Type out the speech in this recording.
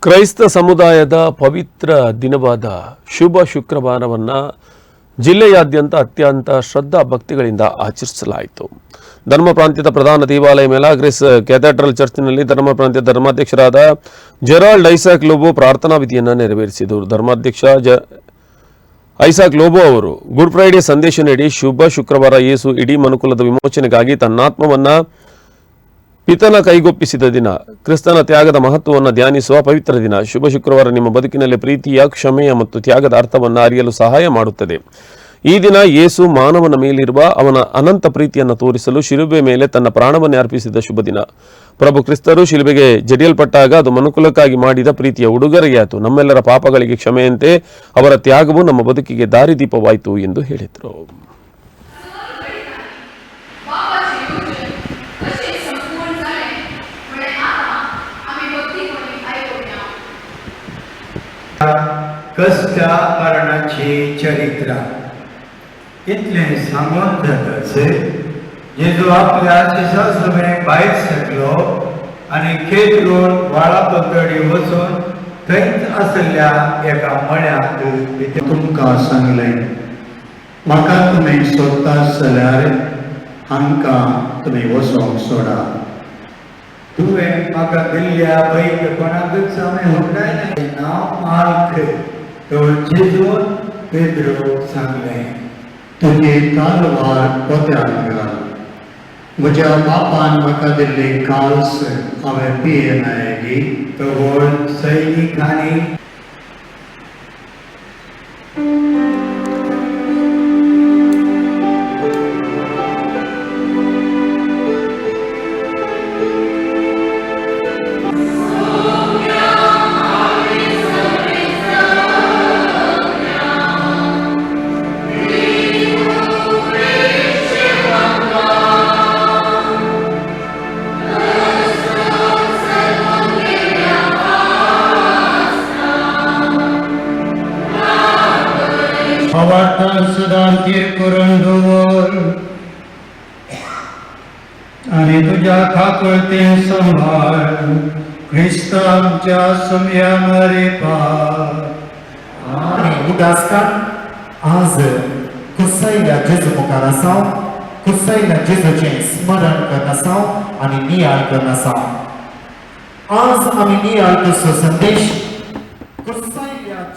ಕ್ರೈಸ್ತ ಸಮುದಾಯದ ಪವಿತ್ರ ದಿನವಾದ ಶುಭ ಶುಕ್ರವಾರವನ್ನು ಜಿಲ್ಲೆಯಾದ್ಯಂತ ಅತ್ಯಂತ ಶ್ರದ್ಧಾ ಭಕ್ತಿಗಳಿಂದ ಆಚರಿಸಲಾಯಿತು. ಧರ್ಮ ಪ್ರಾಂತ್ಯದ ಪ್ರಧಾನ ದೇವಾಲಯ ಮೆಲಾಗ್ರಿಸ್ ಕ್ಯಾಥೆಡ್ರಲ್ ಚರ್ಚ್ನಲ್ಲಿ ಧರ್ಮ ಪ್ರಾಂತ್ಯದ ಧರ್ಮಾಧ್ಯಕ್ಷರಾದ ಜೆರಾಲ್ಡ್ ಐಸಾಕ್ ಲೋಬೋ ಪ್ರಾರ್ಥನಾ ವಿಧಿಯನ್ನು ನೆರವೇರಿಸಿದರು. ಧರ್ಮಾಧ್ಯಕ್ಷ ಐಸಾಕ್ ಲೋಬೋ ಅವರು ಗುಡ್ ಫ್ರೈಡೆ ಸಂದೇಶ ನೀಡಿ ಶುಭ ಶುಕ್ರವಾರ ಯೇಸು ಇಡೀ ಮನುಕುಲದ ವಿಮೋಚನೆಗಾಗಿ ತನ್ನಾತ್ಮವನ್ನು ಪಿತನ ಕೈಗೊಪ್ಪಿಸಿದ ದಿನ, ಕ್ರಿಸ್ತನ ತ್ಯಾಗದ ಮಹತ್ವವನ್ನು ಧ್ಯಾನಿಸುವ ಪವಿತ್ರ ದಿನ. ಶುಭ ಶುಕ್ರವಾರ ನಿಮ್ಮ ಬದುಕಿನಲ್ಲಿ ಪ್ರೀತಿಯ, ಕ್ಷಮೆಯ ಮತ್ತು ತ್ಯಾಗದ ಅರ್ಥವನ್ನು ಅರಿಯಲು ಸಹಾಯ ಮಾಡುತ್ತದೆ. ಈ ದಿನ ಯೇಸು ಮಾನವನ ಮೇಲಿರುವ ಅವನ ಅನಂತ ಪ್ರೀತಿಯನ್ನು ತೋರಿಸಲು ಶಿಲುಬೆ ಮೇಲೆ ತನ್ನ ಪ್ರಾಣವನ್ನೇ ಅರ್ಪಿಸಿದ ಶುಭ ದಿನ. ಪ್ರಭು ಕ್ರಿಸ್ತರು ಶಿಲುಬೆಗೆ ಜಡಿಯಲ್ಪಟ್ಟಾಗ ಅದು ಮನುಕುಲಕ್ಕಾಗಿ ಮಾಡಿದ ಪ್ರೀತಿಯ ಉಡುಗೊರೆಯಾಯಿತು. ನಮ್ಮೆಲ್ಲರ ಪಾಪಗಳಿಗೆ ಕ್ಷಮೆಯಂತೆ ಅವರ ತ್ಯಾಗವು ನಮ್ಮ ಬದುಕಿಗೆ ದಾರಿದೀಪವಾಯಿತು ಎಂದು ಹೇಳಿದರು. कष्ट करण्याचे चरित्र इतले सांगून जातच जेजू आपल्या शिशासमेन भायर सरलो आनी खेत रोड वाळा पतडी वचून थंयच आसल्या एका मळ्यांत तुमकां सांगलें, म्हाका तुमी सोदतात जाल्यार हांकां तुमी वचोंक सोडा. तुवें म्हाका दिल्ल्या बैक कोणाकच हांवें हुंडाय नांव मार्क तो जेजून पेद्रोक सांगलें, तुजी तालवार पोत्यान घाल. म्हज्या बापान म्हाका दिल्ली काल्स हांवें पियेनायली. तो व्हड सैनिकांनी आवाज सुदांतीर करून दवर आनी तुज्या खाकळतेन सांबाळ. क्रिस्त आमच्या समयान रेपार. आणि उदासतात आज कुसायल्या जेजू मुखार आसां, कुसायल्या जेजूचें स्मरण करनासां आनी नियाळ करनासां. आज आमी नियाळ कसो संदेश